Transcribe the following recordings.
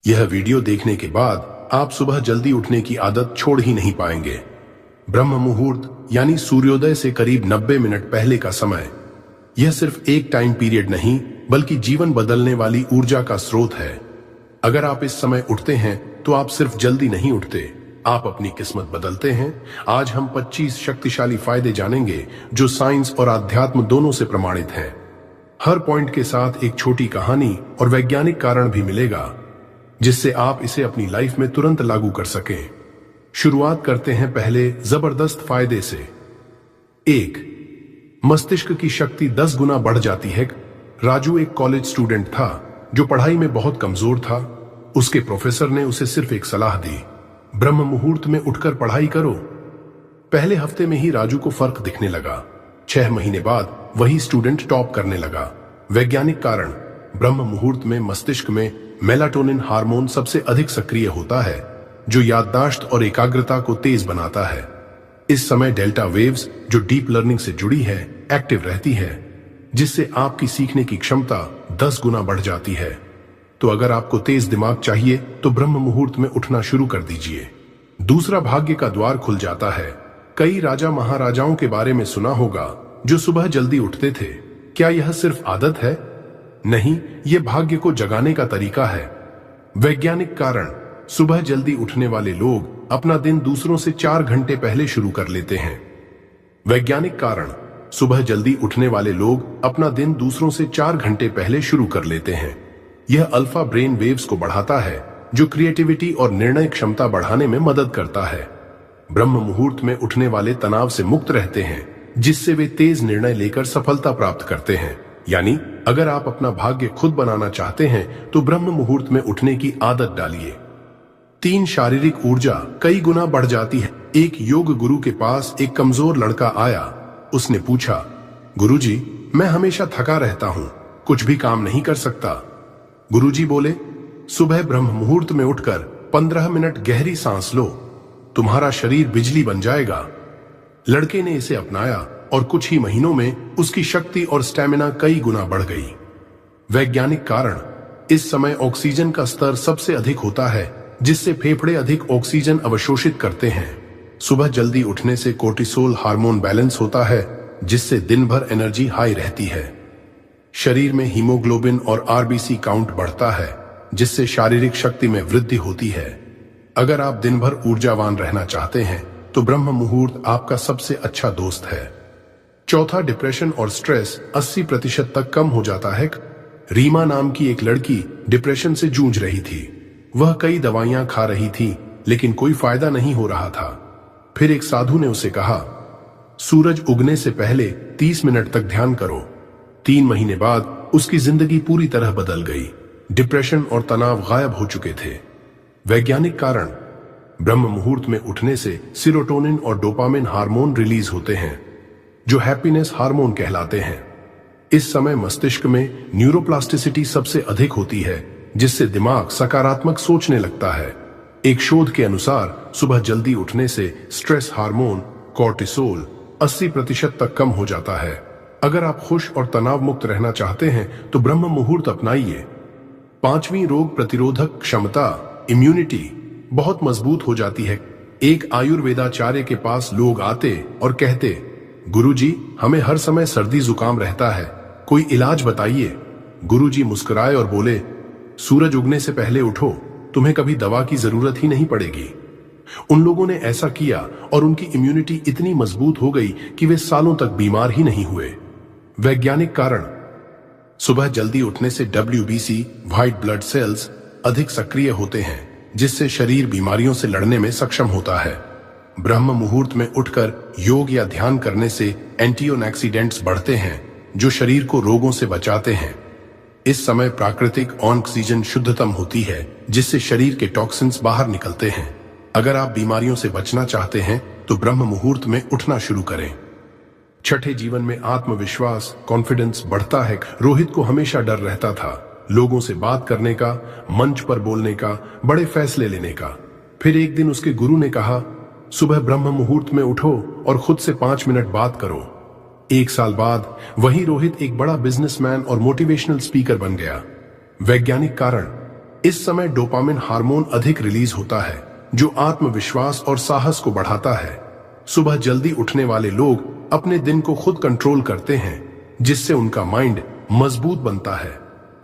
यह वीडियो देखने के बाद आप सुबह जल्दी उठने की आदत छोड़ ही नहीं पाएंगे। ब्रह्म मुहूर्त यानी सूर्योदय से करीब 90 मिनट पहले का समय, यह सिर्फ एक टाइम पीरियड नहीं बल्कि जीवन बदलने वाली ऊर्जा का स्रोत है। अगर आप इस समय उठते हैं तो आप सिर्फ जल्दी नहीं उठते, आप अपनी किस्मत बदलते हैं। आज हम 25 शक्तिशाली फायदे जानेंगे जो साइंस और आध्यात्म दोनों से प्रमाणित हैं। हर पॉइंट के साथ एक छोटी कहानी और वैज्ञानिक कारण भी मिलेगा जिससे आप इसे अपनी लाइफ में तुरंत लागू कर सकें। शुरुआत करते हैं पहले जबरदस्त फायदे से। 1. मस्तिष्क की शक्ति 10 गुना बढ़ जाती है। राजू एक कॉलेज स्टूडेंट था जो पढ़ाई में बहुत कमजोर था। उसके प्रोफेसर ने उसे सिर्फ एक सलाह दी, ब्रह्म मुहूर्त में उठकर पढ़ाई करो। पहले हफ्ते में ही राजू को फर्क दिखने लगा। 6 महीने बाद वही स्टूडेंट टॉप करने लगा। वैज्ञानिक कारण, ब्रह्म मुहूर्त में मस्तिष्क में मेलाटोनिन हार्मोन सबसे अधिक सक्रिय होता है जो याददाश्त और एकाग्रता को तेज बनाता है। इस समय डेल्टा वेव्स जो डीप लर्निंग से जुड़ी है एक्टिव रहती है, जिससे आपकी सीखने की क्षमता 10 गुना बढ़ जाती है। तो अगर आपको तेज दिमाग चाहिए तो ब्रह्म मुहूर्त में उठना शुरू कर दीजिए। दूसरा, भाग्य का द्वार खुल जाता है। कई राजा महाराजाओं के बारे में सुना होगा जो सुबह जल्दी उठते थे। क्या यह सिर्फ आदत है? नहीं, यह भाग्य को जगाने का तरीका है। वैज्ञानिक कारण, सुबह जल्दी उठने वाले लोग अपना दिन दूसरों से 4 घंटे पहले शुरू कर लेते हैं। वैज्ञानिक कारण, सुबह जल्दी उठने वाले लोग अपना दिन दूसरों से 4 घंटे पहले शुरू कर लेते हैं। यह अल्फा ब्रेन वेव्स को बढ़ाता है जो क्रिएटिविटी और निर्णय क्षमता बढ़ाने में मदद करता है। ब्रह्म मुहूर्त में उठने वाले तनाव से मुक्त रहते हैं जिससे वे तेज निर्णय लेकर सफलता प्राप्त करते हैं। यानी अगर आप अपना भाग्य खुद बनाना चाहते हैं तो ब्रह्म मुहूर्त में उठने की आदत डालिए। 3. शारीरिक ऊर्जा कई गुना बढ़ जाती है। एक योग गुरु के पास एक कमजोर लड़का आया। उसने पूछा, गुरुजी, मैं हमेशा थका रहता हूं, कुछ भी काम नहीं कर सकता। गुरुजी बोले, सुबह ब्रह्म मुहूर्त में उठकर 15 मिनट गहरी सांस लो, तुम्हारा शरीर बिजली बन जाएगा। लड़के ने इसे अपनाया और कुछ ही महीनों में उसकी शक्ति और स्टैमिना कई गुना बढ़ गई। वैज्ञानिक कारण, इस समय ऑक्सीजन का स्तर सबसे अधिक होता है जिससे फेफड़े अधिक ऑक्सीजन अवशोषित करते हैं। सुबह जल्दी उठने से कोर्टिसोल हार्मोन बैलेंस होता है जिससे दिन भर एनर्जी हाई रहती है। शरीर में हीमोग्लोबिन और आरबीसी काउंट बढ़ता है जिससे शारीरिक शक्ति में वृद्धि होती है। अगर आप दिन भर ऊर्जावान रहना चाहते हैं तो ब्रह्म मुहूर्त आपका सबसे अच्छा दोस्त है। 4. डिप्रेशन और स्ट्रेस 80% तक कम हो जाता है। रीमा नाम की एक लड़की डिप्रेशन से जूझ रही थी। वह कई दवाइयां खा रही थी लेकिन कोई फायदा नहीं हो रहा था। फिर एक साधु ने उसे कहा, सूरज उगने से पहले 30 मिनट तक ध्यान करो। 3 महीने बाद उसकी जिंदगी पूरी तरह बदल गई। डिप्रेशन और तनाव गायब हो चुके थे। वैज्ञानिक कारण, ब्रह्म मुहूर्त में उठने से सीरोटोनिन और डोपामिन हार्मोन रिलीज होते हैं जो हैप्पीनेस हार्मोन कहलाते हैं। इस समय मस्तिष्क में न्यूरोप्लास्टिसिटी सबसे अधिक होती है जिससे दिमाग सकारात्मक सोचने लगता है। एक शोध के अनुसार सुबह जल्दी उठने से स्ट्रेस हार्मोन कोर्टिसोल 80% तक कम हो जाता है। अगर आप खुश और तनाव मुक्त रहना चाहते हैं तो ब्रह्म मुहूर्त अपनाइए। 5वीं, रोग प्रतिरोधक क्षमता इम्यूनिटी बहुत मजबूत हो जाती है। एक आयुर्वेदाचार्य के पास लोग आते और कहते, गुरुजी, हमें हर समय सर्दी जुकाम रहता है, कोई इलाज बताइए। गुरुजी मुस्कुराए और बोले, सूरज उगने से पहले उठो, तुम्हें कभी दवा की जरूरत ही नहीं पड़ेगी। उन लोगों ने ऐसा किया और उनकी इम्यूनिटी इतनी मजबूत हो गई कि वे सालों तक बीमार ही नहीं हुए। वैज्ञानिक कारण, सुबह जल्दी उठने से WBC व्हाइट ब्लड सेल्स अधिक सक्रिय होते हैं जिससे शरीर बीमारियों से लड़ने में सक्षम होता है। ब्रह्म मुहूर्त में उठकर योग या ध्यान करने से एंटीऑक्सीडेंट्स बढ़ते हैं जो शरीर को रोगों से बचाते हैं। इस समय प्राकृतिक ऑक्सीजन शुद्धतम होती है जिससे शरीर के टॉक्सिन्स बाहर निकलते हैं। अगर आप बीमारियों से बचना चाहते हैं तो ब्रह्म मुहूर्त में उठना शुरू करें। 6. जीवन में आत्मविश्वास कॉन्फिडेंस बढ़ता है। रोहित को हमेशा डर रहता था, लोगों से बात करने का, मंच पर बोलने का, बड़े फैसले लेने का। फिर एक दिन उसके गुरु ने कहा, सुबह ब्रह्म मुहूर्त में उठो और खुद से 5 मिनट बात करो। 1 साल बाद वही रोहित एक बड़ा बिजनेसमैन और मोटिवेशनल स्पीकर बन गया। वैज्ञानिक कारण, इस समय डोपामिन हार्मोन अधिक रिलीज होता है, जो आत्मविश्वास और साहस को बढ़ाता है। सुबह जल्दी उठने वाले लोग अपने दिन को खुद कंट्रोल करते हैं, जिससे उनका माइंड मजबूत बनता है।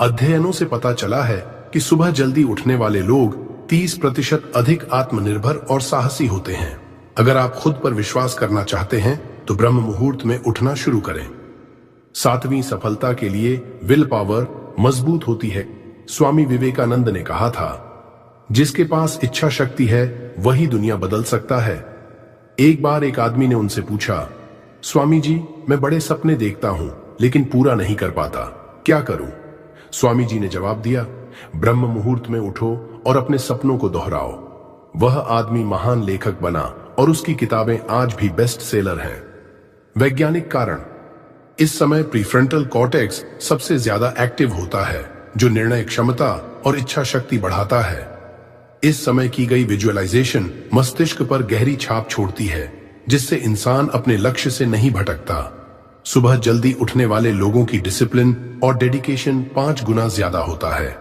अध्ययनों से पता चला है कि सुबह जल्दी उठने वाले लोग 30% अधिक आत्मनिर्भर और साहसी होते हैं। अगर आप खुद पर विश्वास करना चाहते हैं तो ब्रह्म मुहूर्त में उठना शुरू करें। 7वीं सफलता के लिए विल पावर मजबूत होती है। स्वामी विवेकानंद ने कहा था, जिसके पास इच्छा शक्ति है वही दुनिया बदल सकता है। एक बार एक आदमी ने उनसे पूछा, स्वामी जी, मैं बड़े सपने देखता हूं लेकिन पूरा नहीं कर पाता, क्या करूं? स्वामी जी ने जवाब दिया, ब्रह्म मुहूर्त में उठो और अपने सपनों को दोहराओ। वह आदमी महान लेखक बना और उसकी किताबें आज भी बेस्ट सेलर हैं। वैज्ञानिक कारण, इस समय प्रीफ्रंटल कॉर्टेक्स सबसे ज्यादा एक्टिव होता है, जो निर्णय क्षमता और इच्छा शक्ति बढ़ाता है। इस समय की गई विजुअलाइजेशन मस्तिष्क पर गहरी छाप छोड़ती है, जिससे इंसान अपने लक्ष्य से नहीं भटकता। सुबह जल्दी उठने वाले लोगों की डिसिप्लिन और डेडिकेशन 5 गुना ज्यादा होता है।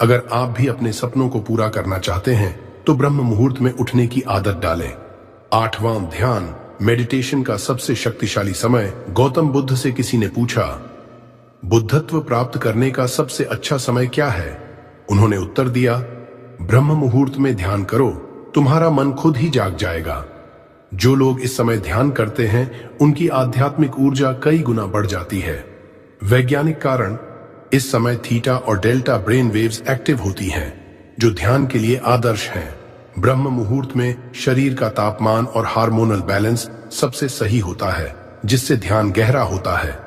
अगर आप भी अपने सपनों को पूरा करना चाहते हैं तो ब्रह्म मुहूर्त में उठने की आदत डालें। 8वां ध्यान मेडिटेशन का सबसे शक्तिशाली समय। गौतम बुद्ध से किसी ने पूछा, बुद्धत्व प्राप्त करने का सबसे अच्छा समय क्या है? उन्होंने उत्तर दिया, ब्रह्म मुहूर्त में ध्यान करो, तुम्हारा मन खुद ही जाग जाएगा। जो लोग इस समय ध्यान करते हैं उनकी आध्यात्मिक ऊर्जा कई गुना बढ़ जाती है। वैज्ञानिक कारण, इस समय थीटा और डेल्टा ब्रेन वेव्स एक्टिव होती हैं, जो ध्यान के लिए आदर्श हैं। ब्रह्म मुहूर्त में शरीर का तापमान और हार्मोनल बैलेंस सबसे सही होता है, जिससे ध्यान गहरा होता है।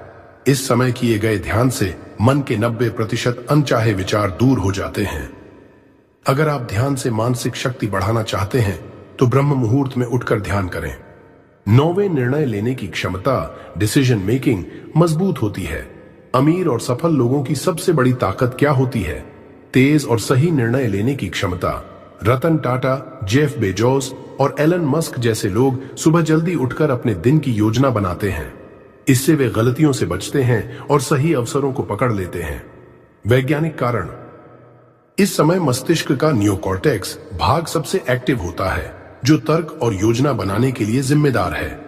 इस समय किए गए ध्यान से मन के 90% अनचाहे विचार दूर हो जाते हैं। अगर आप ध्यान से मानसिक शक्ति बढ़ाना चाहते हैं तो ब्रह्म मुहूर्त में उठकर ध्यान करें। 9वें निर्णय लेने की क्षमता, डिसीजन मेकिंग मजबूत होती है। अमीर और सफल लोगों की सबसे बड़ी ताकत क्या होती है? तेज और सही निर्णय लेने की क्षमता। रतन टाटा, जेफ बेजोस और एलन मस्क जैसे लोग सुबह जल्दी उठकर अपने दिन की योजना बनाते हैं। इससे वे गलतियों से बचते हैं और सही अवसरों को पकड़ लेते हैं। वैज्ञानिक कारण, इस समय मस्तिष्क का नियोकॉर्टेक्स भाग सबसे एक्टिव होता है, जो तर्क और योजना बनाने के लिए जिम्मेदार है।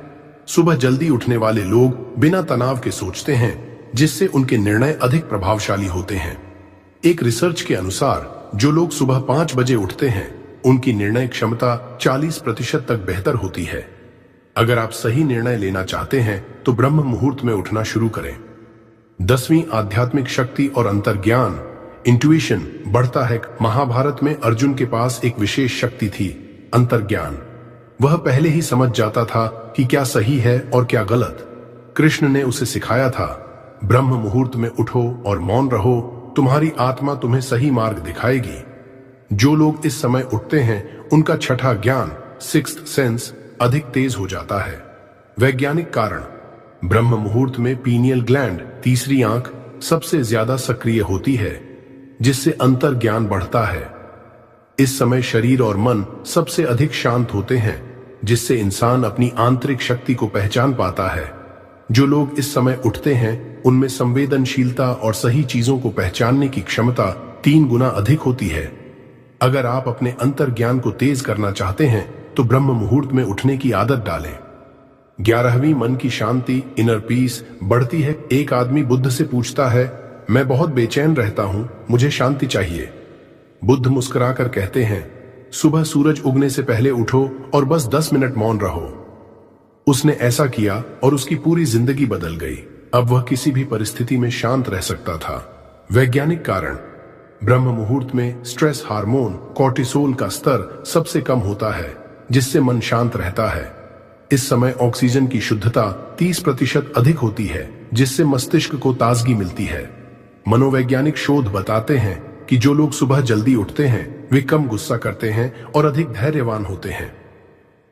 सुबह जल्दी उठने वाले लोग बिना तनाव के सोचते हैं, जिससे उनके निर्णय अधिक प्रभावशाली होते हैं। एक रिसर्च के अनुसार जो लोग सुबह 5 बजे उठते हैं उनकी निर्णय क्षमता 40% तक बेहतर होती है। अगर आप सही निर्णय लेना चाहते हैं तो ब्रह्म मुहूर्त में उठना शुरू करें। 10वीं आध्यात्मिक शक्ति और अंतर्ज्ञान, इंट्यूशन बढ़ता है। महाभारत में अर्जुन के पास एक विशेष शक्ति थी, अंतर्ज्ञान। वह पहले ही समझ जाता था कि क्या सही है और क्या गलत। कृष्ण ने उसे सिखाया था, ब्रह्म मुहूर्त में उठो और मौन रहो, तुम्हारी आत्मा तुम्हें सही मार्ग दिखाएगी। जो लोग इस समय उठते हैं उनका छठा ज्ञान, सिक्स्थ सेंस अधिक तेज हो जाता है। वैज्ञानिक कारण, ब्रह्म मुहूर्त में पीनियल ग्लैंड, तीसरी आंख सबसे ज्यादा सक्रिय होती है, जिससे अंतर ज्ञान बढ़ता है। इस समय शरीर और मन सबसे अधिक शांत होते हैं, जिससे इंसान अपनी आंतरिक शक्ति को पहचान पाता है। जो लोग इस समय उठते हैं उनमें संवेदनशीलता और सही चीजों को पहचानने की क्षमता 3 गुना अधिक होती है। अगर आप अपने अंतर ज्ञान को तेज करना चाहते हैं तो ब्रह्म मुहूर्त में उठने की आदत डालें। 11वीं मन की शांति, इनर पीस बढ़ती है। एक आदमी बुद्ध से पूछता है, मैं बहुत बेचैन रहता हूं, मुझे शांति चाहिए। बुद्ध मुस्कुराकर कहते हैं, सुबह सूरज उगने से पहले उठो और बस 10 मिनट मौन रहो। उसने ऐसा किया और उसकी पूरी जिंदगी बदल गई। अब वह किसी भी परिस्थिति में शांत रह सकता था। वैज्ञानिक कारण, ब्रह्म मुहूर्त में स्ट्रेस हार्मोन कॉर्टिसोल का स्तर सबसे कम होता है, जिससे मन शांत रहता है। इस समय ऑक्सीजन की शुद्धता 30% अधिक होती है, जिससे मस्तिष्क को ताजगी मिलती है। मनोवैज्ञानिक शोध बताते हैं कि जो लोग सुबह जल्दी उठते हैं वे कम गुस्सा करते हैं और अधिक धैर्यवान होते हैं।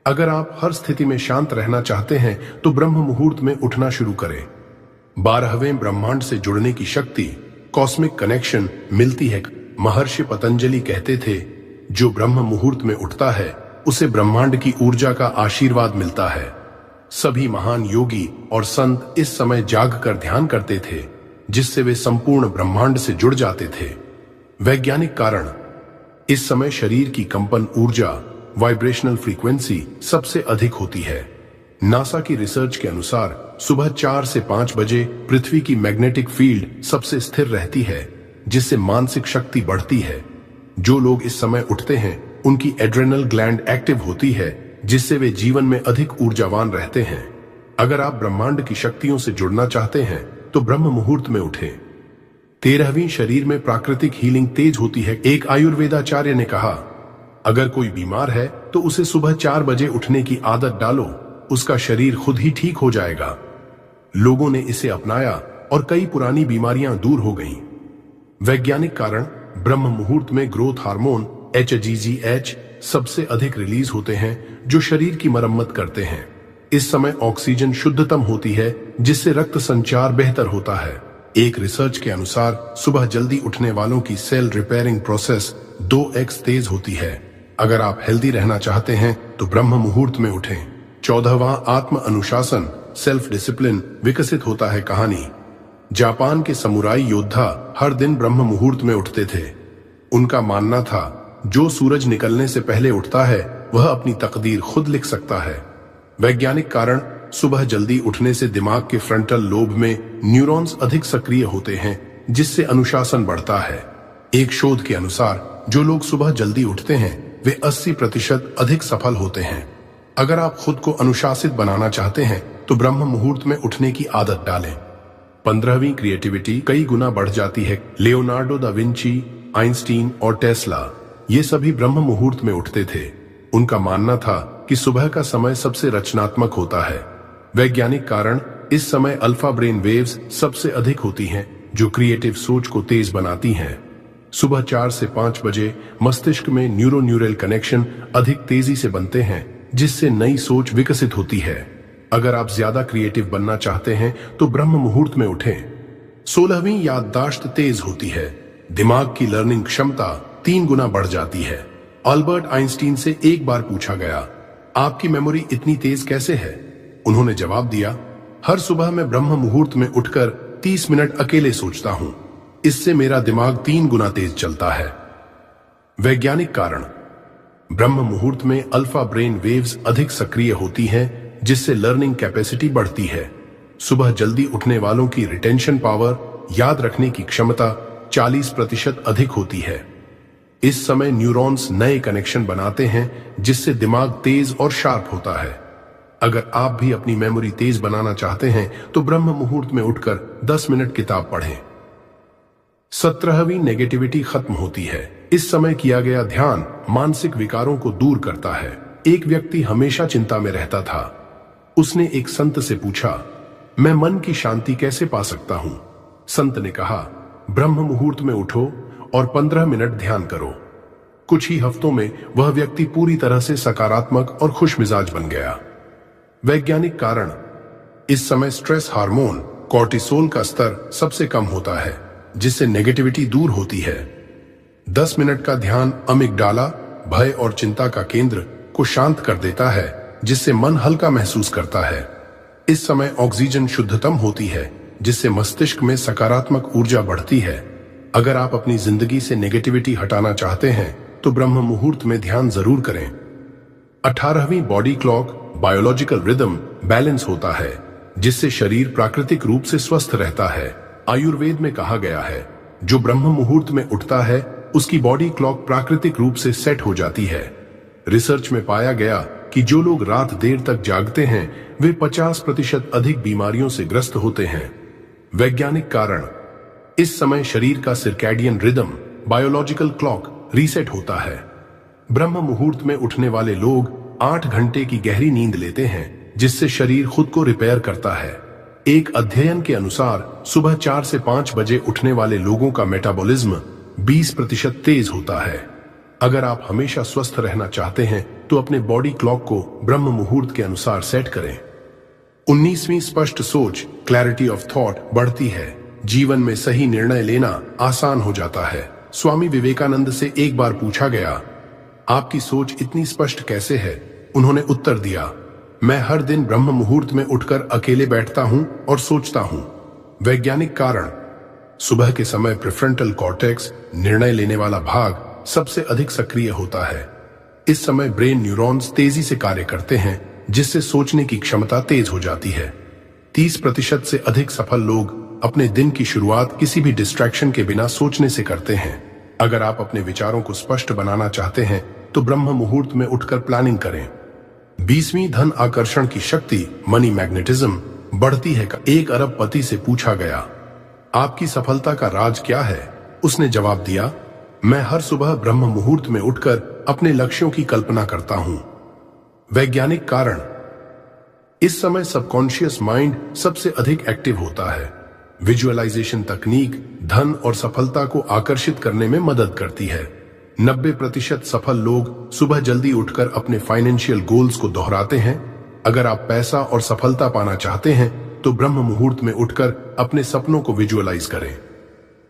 अगर आप हर स्थिति में शांत रहना चाहते हैं तो ब्रह्म मुहूर्त में उठना शुरू करें। 12वें ब्रह्मांड से जुड़ने की शक्ति, कॉस्मिक कनेक्शन मिलती है। महर्षि पतंजलि कहते थे, जो ब्रह्म मुहूर्त में उठता है उसे ब्रह्मांड की ऊर्जा का आशीर्वाद मिलता है। सभी महान योगी और संत इस समय जागकर ध्यान करते थे, जिससे वे संपूर्ण ब्रह्मांड से जुड़ जाते थे। वैज्ञानिक कारण, इस समय शरीर की कंपन ऊर्जा वाइब्रेशनल फ्रीक्वेंसी सबसे अधिक होती है। नासा की रिसर्च के अनुसार सुबह 4 से 5 बजे पृथ्वी की मैग्नेटिक फील्ड सबसे स्थिर रहती है, जिससे मानसिक शक्ति बढ़ती है। जो लोग इस समय उठते हैं उनकी एड्रेनल ग्लैंड एक्टिव होती है, जिससे वे जीवन में अधिक ऊर्जावान रहते हैं। अगर आप ब्रह्मांड की शक्तियों से जुड़ना चाहते हैं तो ब्रह्म मुहूर्त में उठें। 13वीं शरीर में प्राकृतिक हीलिंग तेज होती है। एक आयुर्वेदाचार्य ने कहा, अगर कोई बीमार है तो उसे सुबह 4 बजे उठने की आदत डालो, उसका शरीर खुद ही ठीक हो जाएगा। लोगों ने इसे अपनाया और कई पुरानी बीमारियां दूर हो गईं। वैज्ञानिक कारण, ब्रह्म मुहूर्त में ग्रोथ हार्मोन HGH सबसे अधिक रिलीज होते हैं, जो शरीर की मरम्मत करते हैं। इस समय ऑक्सीजन शुद्धतम होती है, जिससे रक्त संचार बेहतर होता है। एक रिसर्च के अनुसार सुबह जल्दी उठने वालों की सेल रिपेयरिंग प्रोसेस 2x तेज होती है। अगर आप हेल्दी रहना चाहते हैं तो ब्रह्म मुहूर्त में उठें। 14वां आत्म अनुशासन सेल्फ डिसिप्लिन विकसित होता है। कहानी, जापान के समुराई योद्धा हर दिन ब्रह्म मुहूर्त में उठते थे। उनका मानना था, जो सूरज निकलने से पहले उठता है वह अपनी तकदीर खुद लिख सकता है। वैज्ञानिक कारण, सुबह जल्दी उठने से दिमाग के फ्रंटल लोब में न्यूरॉन्स अधिक सक्रिय होते हैं, जिससे अनुशासन बढ़ता है। एक शोध के अनुसार जो लोग सुबह जल्दी उठते हैं वे 80% अधिक सफल होते हैं। अगर आप खुद को अनुशासित बनाना चाहते हैं तो ब्रह्म मुहूर्त में उठने की आदत डालें। 15वीं क्रिएटिविटी कई गुना बढ़ जाती है। लियोनार्डो दा विंची, आइंस्टीन और टेस्ला ये सभी ब्रह्म मुहूर्त में उठते थे। उनका मानना था कि सुबह का समय सबसे रचनात्मक होता है। वैज्ञानिक कारण, इस समय अल्फा ब्रेन वेव्स सबसे अधिक होती हैं, जो क्रिएटिव सोच को तेज बनाती हैं। सुबह 4 से 5 बजे मस्तिष्क में न्यूरो-न्यूरल कनेक्शन अधिक तेजी से बनते हैं, जिससे नई सोच विकसित होती है। अगर आप ज्यादा क्रिएटिव बनना चाहते हैं तो ब्रह्म मुहूर्त में उठें। 16वीं याददाश्त तेज होती है। दिमाग की लर्निंग क्षमता 3 गुना बढ़ जाती है। अल्बर्ट आइंस्टीन से एक बार पूछा गया, आपकी मेमोरी इतनी तेज कैसे है? उन्होंने जवाब दिया, हर सुबह मैं ब्रह्म मुहूर्त में उठकर 30 मिनट अकेले सोचता हूं। इससे मेरा दिमाग 3 गुना तेज चलता है। वैज्ञानिक कारण, ब्रह्म मुहूर्त में अल्फा ब्रेन वेव्स अधिक सक्रिय होती हैं, जिससे लर्निंग कैपेसिटी बढ़ती है। सुबह जल्दी उठने वालों की रिटेंशन पावर, याद रखने की क्षमता 40% अधिक होती है। इस समय न्यूरॉन्स नए कनेक्शन बनाते हैं, जिससे दिमाग तेज और शार्प होता है। अगर आप भी अपनी मेमोरी तेज बनाना चाहते हैं तो ब्रह्म मुहूर्त में उठकर 10 मिनट किताब पढ़ें। 17वीं नेगेटिविटी खत्म होती है। इस समय किया गया ध्यान मानसिक विकारों को दूर करता है। एक व्यक्ति हमेशा चिंता में रहता था। उसने एक संत से पूछा, मैं मन की शांति कैसे पा सकता हूं? संत ने कहा, ब्रह्म मुहूर्त में उठो और 15 मिनट ध्यान करो। कुछ ही हफ्तों में वह व्यक्ति पूरी तरह से सकारात्मक और खुश मिजाज बन गया। वैज्ञानिक कारण, इस समय स्ट्रेस हार्मोन कॉर्टिसोल का स्तर सबसे कम होता है, जिससे नेगेटिविटी दूर होती है। 10 मिनट का ध्यान अमिगडाला, भय और चिंता का केंद्र को शांत कर देता है, जिससे मन हल्का महसूस करता है। इस समय ऑक्सीजन शुद्धतम होती है, जिससे मस्तिष्क में सकारात्मक ऊर्जा बढ़ती है। अगर आप अपनी जिंदगी से नेगेटिविटी हटाना चाहते हैं तो ब्रह्म मुहूर्त में ध्यान जरूर करें। 18वीं body clock biological rhythm balance होता है, जिससे शरीर प्राकृतिक रूप से स्वस्थ रहता है। आयुर्वेद में कहा गया है, जो ब्रह्म मुहूर्त में उठता है उसकी बॉडी क्लॉक प्राकृतिक रूप से सेट हो जाती है। रिसर्च में पाया गया कि जो लोग रात देर तक जागते हैं वे 50% अधिक बीमारियों से ग्रस्त होते हैं। वैज्ञानिक कारण, इस समय शरीर का circadian rhythm biological clock reset होता है। ब्रह्म मुहूर्त में उठने वाले लोग 8 घंटे की गहरी नींद लेते हैं, जिससे शरीर खुद को रिपेयर करता है। एक अध्ययन के अनुसार सुबह 4 से 5 बजे उठने वाले लोगों का मेटाबॉलिज्म 20% तेज होता है। अगर आप हमेशा स्वस्थ रहना चाहते हैं तो अपने बॉडी क्लॉक को ब्रह्म मुहूर्त के अनुसार सेट करें। 19वीं स्पष्ट सोच क्लैरिटी ऑफ थॉट बढ़ती है। जीवन में सही निर्णय लेना आसान हो जाता है। स्वामी विवेकानंद से एक बार पूछा गया, आपकी सोच इतनी स्पष्ट कैसे है? उन्होंने उत्तर दिया, मैं हर दिन ब्रह्म मुहूर्त में उठकर अकेले बैठता हूं और सोचता हूं। वैज्ञानिक कारण, सुबह के समय प्रीफ्रंटल कॉर्टेक्स निर्णय लेने वाला भाग सबसे अधिक सक्रिय होता है। इस समय ब्रेन न्यूरॉन्स तेजी से कार्य करते हैं, जिससे सोचने की क्षमता तेज हो जाती है। 30% से अधिक सफल लोग अपने दिन की शुरुआत किसी भी डिस्ट्रैक्शन के बिना सोचने से करते हैं। अगर आप अपने विचारों को स्पष्ट बनाना चाहते हैं तो ब्रह्म मुहूर्त में उठकर प्लानिंग करें। 20वीं धन आकर्षण की शक्ति, मनी मैग्नेटिज्म, बढ़ती है। 1 अरब पति से पूछा गया, आपकी सफलता का राज क्या है? उसने जवाब दिया, मैं हर सुबह ब्रह्म मुहूर्त में उठकर अपने लक्ष्यों की कल्पना करता हूं। वैज्ञानिक कारण, इस समय सबकॉन्शियस माइंड सबसे अधिक एक्टिव होता है। विजुअलाइजेशन तकनीक धन और सफलता को आकर्षित करने में मदद करती है। 90% सफल लोग सुबह जल्दी उठकर अपने फाइनेंशियल गोल्स को दोहराते हैं। अगर आप पैसा और सफलता पाना चाहते हैं तो ब्रह्म मुहूर्त में उठकर अपने सपनों को विजुअलाइज करें।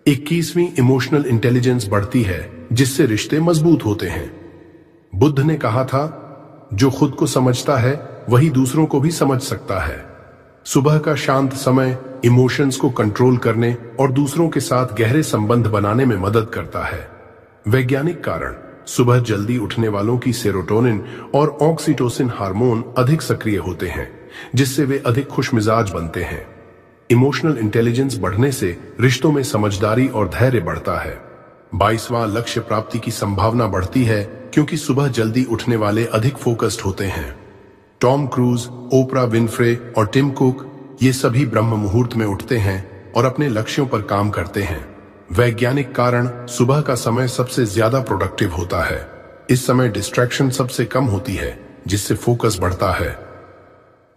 21वीं इमोशनल इंटेलिजेंस बढ़ती है, जिससे रिश्ते मजबूत होते हैं। बुद्ध ने कहा था, जो खुद को समझता है वही दूसरों को भी समझ सकता है। सुबह का शांत समय इमोशंस को कंट्रोल करने और दूसरों के साथ गहरे संबंध बनाने में मदद करता है। वैज्ञानिक कारण, सुबह जल्दी उठने वालों की सेरोटोनिन और ऑक्सीटोसिन हार्मोन अधिक सक्रिय होते हैं, जिससे वे अधिक खुशमिजाज बनते हैं। इमोशनल इंटेलिजेंस बढ़ने से रिश्तों में समझदारी और धैर्य बढ़ता है। 22वां लक्ष्य प्राप्ति की संभावना बढ़ती है, क्योंकि सुबह जल्दी उठने वाले अधिक फोकस्ड होते हैं। टॉम क्रूज, ओपरा विनफ्रे और टिम कुक, ये सभी ब्रह्म मुहूर्त में उठते हैं और अपने लक्ष्यों पर काम करते हैं। वैज्ञानिक कारण, सुबह का समय सबसे ज्यादा प्रोडक्टिव होता है। इस समय डिस्ट्रैक्शन सबसे कम होती है, जिससे फोकस बढ़ता है।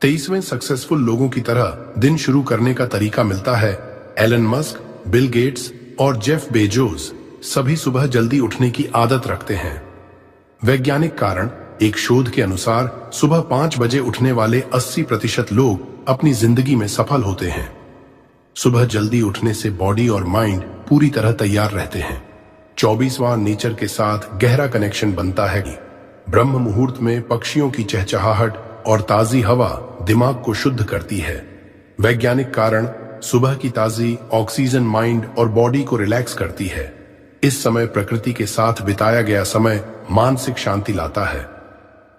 23वें सक्सेसफुल लोगों की तरह दिन शुरू करने का तरीका मिलता है। एलन मस्क, बिल गेट्स और जेफ बेजोस सभी सुबह जल्दी उठने की आदत रखते हैं। वैज्ञानिक कारण, एक शोध के अनुसार सुबह 5 बजे उठने वाले 80% लोग अपनी जिंदगी में सफल होते हैं। सुबह जल्दी उठने से बॉडी और माइंड पूरी तरह तैयार रहते हैं। 24वां नेचर के साथ गहरा कनेक्शन बनता है। ब्रह्म मुहूर्त में पक्षियों की चहचहाहट और ताजी हवा दिमाग को शुद्ध करती है। वैज्ञानिक कारण, सुबह की ताजी ऑक्सीजन माइंड और बॉडी को रिलैक्स करती है। इस समय प्रकृति के साथ बिताया गया समय मानसिक शांति लाता है।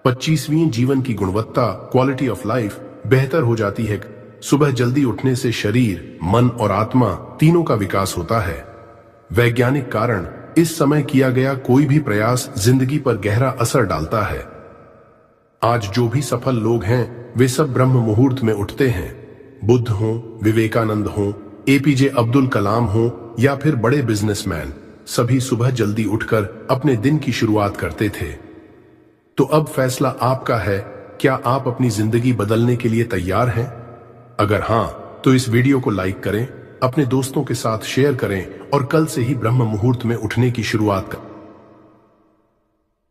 25वीं जीवन की गुणवत्ता, क्वालिटी ऑफ लाइफ बेहतर हो जाती है। सुबह जल्दी उठने से शरीर, मन और आत्मा तीनों का विकास होता है। वैज्ञानिक कारण, इस समय किया गया कोई भी प्रयास जिंदगी पर गहरा असर डालता है। आज जो भी सफल लोग हैं वे सब ब्रह्म मुहूर्त में उठते हैं। बुद्ध हों, विवेकानंद हों, एपीजे अब्दुल कलाम हों या फिर बड़े बिजनेसमैन, सभी सुबह जल्दी उठकर अपने दिन की शुरुआत करते थे। तो अब फैसला आपका है, क्या आप अपनी जिंदगी बदलने के लिए तैयार हैं? अगर हां, तो इस वीडियो को लाइक करें, अपने दोस्तों के साथ शेयर करें और कल से ही ब्रह्म मुहूर्त में उठने की शुरुआत करें।